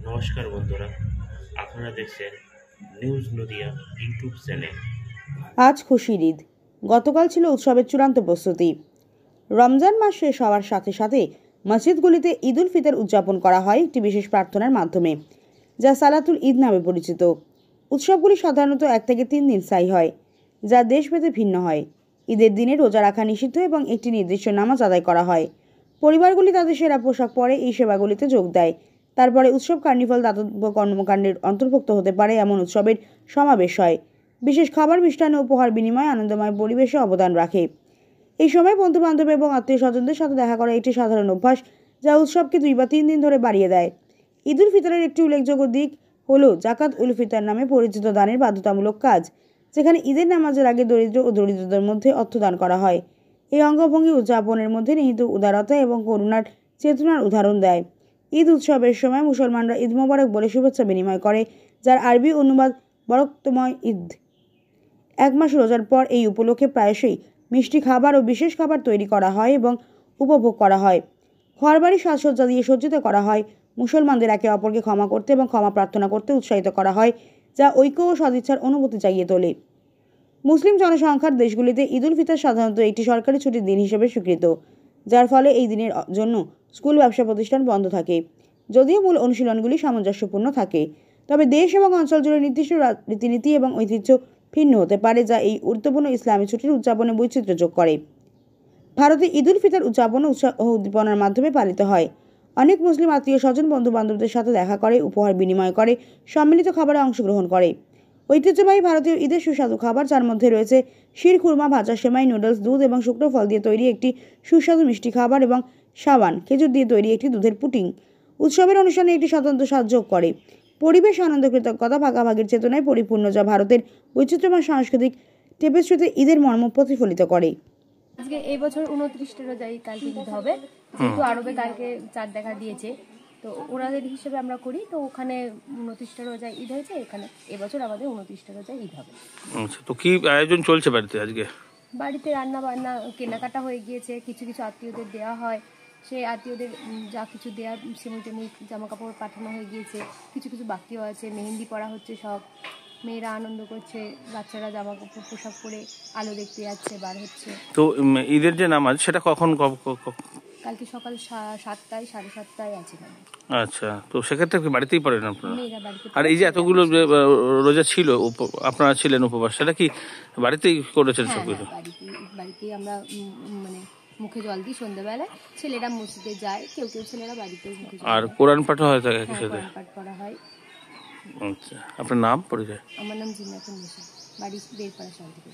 নমস্কার বন্ধুরা, আপনারা দেখছেন নিউজ নদিয়া ইউটিউব চ্যানেল। আজ খুশির ঈদ। গতকাল ছিল উৎসবের চূড়ান্ত প্রস্তুতি। রমজান মাস শেষ হওয়ার সাথে সাথে মসজিদগুলিতে ঈদ উল ফিতর উদযাপন করা হয় একটি বিশেষ প্রার্থনার মাধ্যমে, যা সালাতুল ঈদ নামে পরিচিত। উৎসবগুলি সাধারণত 1 থেকে 3 দিন স্থায়ী হয়, যা দেশভেদে ভিন্ন হয়। ঈদের দিনে রোজা রাখা নিষিদ্ধ এবং একটি নির্দিষ্ট নামাজ আদায় করা হয়। পরিবারগুলি তাদের সেরা পোশাক পরে এই সেবাগুলিতে যোগ দেয়। তারপরে উৎসব কার্নিভাল দাতব্য কর্মকাণ্ডের অন্তর্ভুক্ত হতে পারে এমন উৎসবের সমাবেশ হয়। বিশেষ খাবার, মিষ্টান্ন, উপহার বিনিময় আনন্দময় পরিবেশে অবদান রাখে। এই সময় বন্ধু বান্ধব এবং আত্মীয় স্বজনদের সাথে দেখা করা একটি সাধারণ অভ্যাস, যা উৎসবকে 2 বা 3 দিন ধরে বাড়িয়ে দেয়। ঈদ উল ফিতরের একটি উল্লেখযোগ্য দিক হল জাকাত উল ফিতর নামে পরিচিত দানের বাধ্যতামূলক কাজ, যেখানে ঈদের নামাজের আগে দরিদ্র ও দরিদ্রদের মধ্যে অর্থ দান করা হয়। এই অঙ্গভঙ্গি উদযাপনের মধ্যে নিহিত উদারতা এবং করুণার চেতনার উদাহরণ দেয়। ঈদ উৎসবের সময় মুসলমানরা ঈদ মোবারক বলে শুভেচ্ছা বিনিময় করে, যার আরবি অনুবাদ বরকতময় ঈদ। 1 মাস রোজার পর এই উপলক্ষে প্রায়শই মিষ্টি খাবার ও বিশেষ খাবার তৈরি করা হয় এবং উপভোগ করা হয়। ঘরবাড়ি সাজসজ্জা দিয়ে সজ্জিত করা হয়। মুসলমানদের একে অপরকে ক্ষমা করতে এবং ক্ষমা প্রার্থনা করতে উৎসাহিত করা হয়, যা ঐক্য ও সদিচ্ছার অনুভূতি জাগিয়ে তোলে। মুসলিম জনসংখ্যার দেশগুলিতে ঈদ উল ফিতর সাধারণত একটি সরকারি ছুটির দিন হিসেবে স্বীকৃত, যার ফলে এই দিনের জন্য স্কুল, ব্যবসা প্রতিষ্ঠান বন্ধ থাকে। যদিও মূল অনুশীলনগুলি সামঞ্জস্যপূর্ণ থাকে, তবে দেশ এবং অঞ্চল জুড়ে নির্দিষ্ট রীতিনীতি এবং ঐতিহ্য ভিন্ন হতে পারে, যা এই গুরুত্বপূর্ণ ইসলামী ছুটির উদযাপনে বৈচিত্র্য যোগ করে। ভারতে ঈদ উল ফিতর উদযাপন উৎসাহ ও উদ্দীপনার মাধ্যমে পালিত হয়। অনেক মুসলিম আত্মীয় স্বজন বন্ধু বান্ধবদের সাথে দেখা করে, উপহার বিনিময় করে, সম্মিলিত খাবারে অংশগ্রহণ করে। ঐতিহ্যবাহী ভারতীয় ঈদের সুস্বাদু খাবার, যার মধ্যে রয়েছে শির খুরমা, ভাজা সেমাই, নুডলস, দুধ এবং শুকনো ফল দিয়ে তৈরি একটি সুস্বাদু মিষ্টি খাবার, এবং সাবান, খেজুর দিয়ে তৈরি একটি দুধের পুডিং, উৎসবের অনুষ্ঠানে একটি স্বতন্ত্র স্বাদ যোগ করে। পরিবেশ, আনন্দ, কৃতজ্ঞতা, ভাগাভাগির চেতনায় পরিপূর্ণ, যা ভারতের বৈচিত্র্যময় সাংস্কৃতিক টেপেস্ট্রিতে ঈদের মর্ম প্রতিফলিত করে। আজকে এই বছর 29 রোজাই কালকে ঈদ হবে, যেহেতু আরবে কালকে চাঁদ দেখা দিয়েছে, তো ওনাদের হিসেবে আমরা করি, তো ওখানে 29 রোজায় ঈদ হয়েছে, এখানে এবছর আমাদের 29 রোজায় ঈদ হবে। আচ্ছা, তো কি আয়োজন চলছে বাড়িতে আজকে? বাড়িতে রান্না বান্না, কেনাকাটা হয়ে গিয়েছে, কিছু কিছু আত্মীয়দের দেওয়া হয়, সেই আত্মীয়দের যা কিছু দেওয়ার সেমনি তেমনি জামা কাপড় পাঠানো হয়ে গিয়েছে, কিছু কিছু বাকিও আছে। মেহেন্দি পরা হচ্ছে, সব মেয়েরা আনন্দ করছে, বাচ্চারা জামা কাপড় পোশাক পরে আলো দেখতে যাচ্ছে, বার হচ্ছে। তো ঈদের যে নামাজ, সেটা কখন কালকে সকাল 7টায় 7:30টায় আছে। আচ্ছা, তো সেক্ষেত্রে কি বাড়িতেই পড়েন আপনারা? মেয়েরা বাড়িতে। আর এই যে এতগুলো যে রোজা ছিল, আপনারা ছিলেন উপবাস, সেটা কি বাড়িতেই করেছেন সবকিছু? বাড়িতেই আমরা মানে মুখে জল দিই সন্ধ্যাবেলায়, ছেলেরা মসজিদে যায়, কেউ কেউ ছেলেরা বাড়িতে মুখে জল। আর কোরআন পাঠও হয় থাকে একই সাথে? কোরআন পাঠ করা হয়। আচ্ছা, আপনার নাম, পরিচয়? আমার নাম জিন্নাতুন নিশা, বাড়ি বেরপাড়া শান্তিপুর।